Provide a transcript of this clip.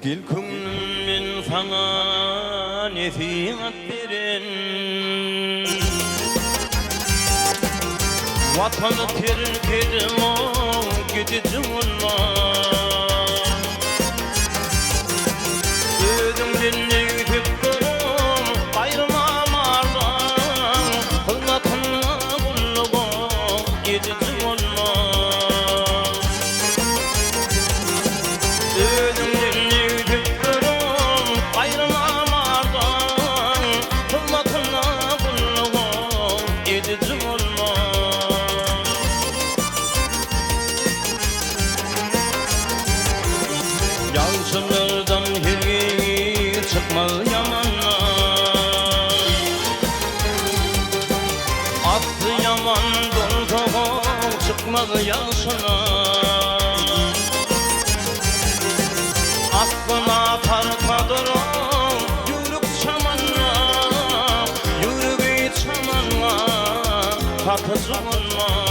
Gel kümlüm sana nefiyat verin, vatanı terk edin o gideceğim onlar. Özümden ne yüktürüm ayrılmam ardan, kılmatınla kulluğum gideceğim onlar. Özümden ne yüktürüm ayrılmam ardan, kılmatınla kulluğum gideceğim onlar. Yalçınlardan hiç çıkmaz yamanlar, attı yaman doldu çıkmaz yaşına. Aklına tartadırım yürük çamanla, yürük çamanla katıcımınla.